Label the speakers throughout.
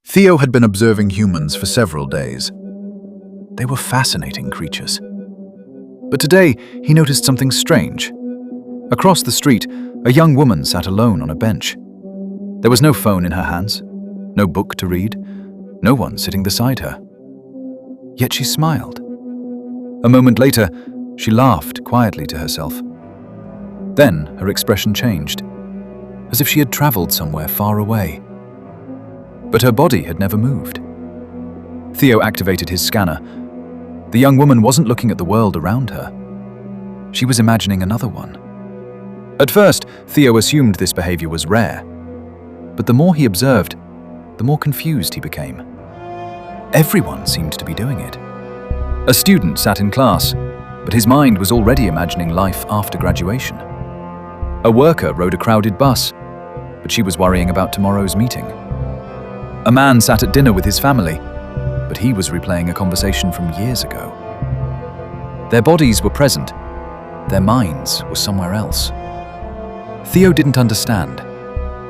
Speaker 1: Theo had been observing humans for several days. They were fascinating creatures. But today, he noticed something strange. Across the street, a young woman sat alone on a bench. There was no phone in her hands, no book to read, no one sitting beside her. Yet she smiled. A moment later, she laughed quietly to herself. Then her expression changed, as if she had traveled somewhere far away. But her body had never moved. Theo activated his scanner. The young woman wasn't looking at the world around her. She was imagining another one. At first, Theo assumed this behavior was rare. But the more he observed, the more confused he became. Everyone seemed to be doing it. A student sat in class, but his mind was already imagining life after graduation. A worker rode a crowded bus, but she was worrying about tomorrow's meeting. A man sat at dinner with his family, but he was replaying a conversation from years ago. Their bodies were present, their minds were somewhere else. Theo didn't understand.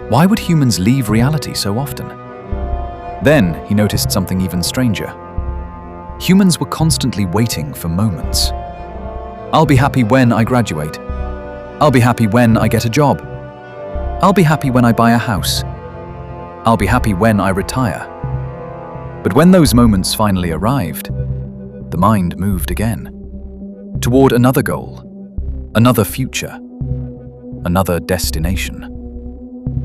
Speaker 1: Why would humans leave reality so often? Then he noticed something even stranger. Humans were constantly waiting for moments. I'll be happy when I graduate. I'll be happy when I get a job. I'll be happy when I buy a house. I'll be happy when I retire. But when those moments finally arrived, the mind moved again, toward another goal, another future, another destination.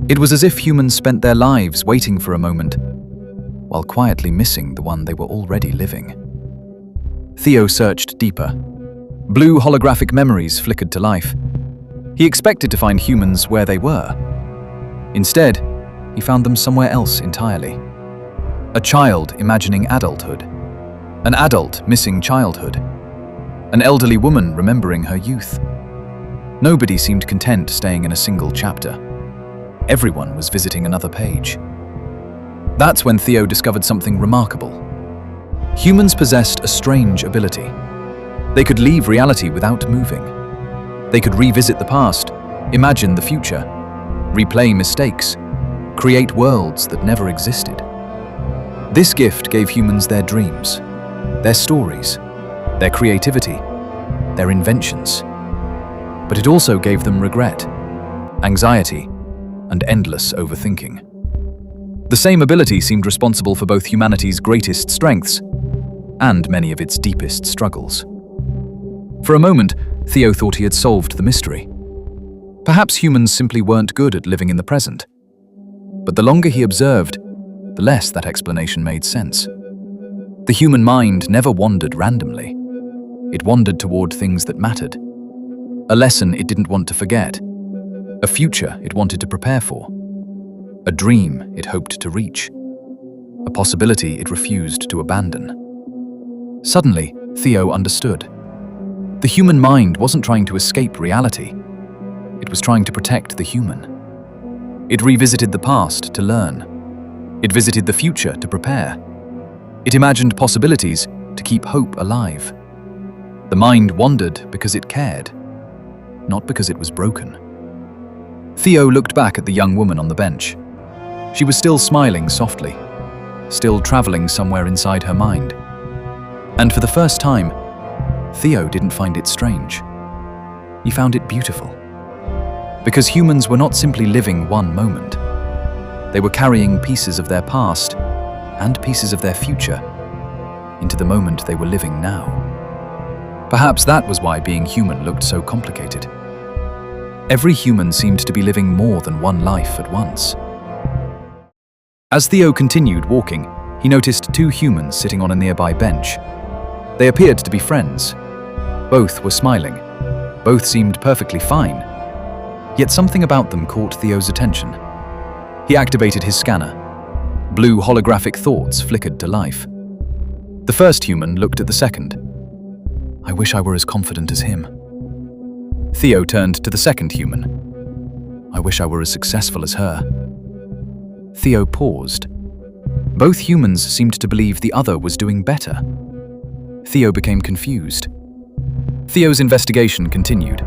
Speaker 1: It was as if humans spent their lives waiting for a moment, while quietly missing the one they were already living. Theo searched deeper. Blue holographic memories flickered to life. He expected to find humans where they were. Instead, he found them somewhere else entirely. A child imagining adulthood. An adult missing childhood. An elderly woman remembering her youth. Nobody seemed content staying in a single chapter. Everyone was visiting another page. That's when Theo discovered something remarkable. Humans possessed a strange ability. They could leave reality without moving. They could revisit the past, imagine the future, replay mistakes, create worlds that never existed. This gift gave humans their dreams, their stories, their creativity, their inventions. But it also gave them regret, anxiety, and endless overthinking. The same ability seemed responsible for both humanity's greatest strengths and many of its deepest struggles. For a moment, Theo thought he had solved the mystery. Perhaps humans simply weren't good at living in the present. But the longer he observed, the less that explanation made sense. The human mind never wandered randomly. It wandered toward things that mattered. A lesson it didn't want to forget. A future it wanted to prepare for. A dream it hoped to reach. A possibility it refused to abandon. Suddenly, Theo understood. The human mind wasn't trying to escape reality. It was trying to protect the human. It revisited the past to learn. It visited the future to prepare. It imagined possibilities to keep hope alive. The mind wandered because it cared, not because it was broken. Theo looked back at the young woman on the bench. She was still smiling softly, still traveling somewhere inside her mind. And for the first time, Theo didn't find it strange. He found it beautiful. Because humans were not simply living one moment. They were carrying pieces of their past and pieces of their future into the moment they were living now. Perhaps that was why being human looked so complicated. Every human seemed to be living more than one life at once. As Theo continued walking, he noticed two humans sitting on a nearby bench. They appeared to be friends. Both were smiling. Both seemed perfectly fine. Yet something about them caught Theo's attention. He activated his scanner. Blue holographic thoughts flickered to life. The first human looked at the second. I wish I were as confident as him. Theo turned to the second human. I wish I were as successful as her. Theo paused. Both humans seemed to believe the other was doing better. Theo became confused. Theo's investigation continued.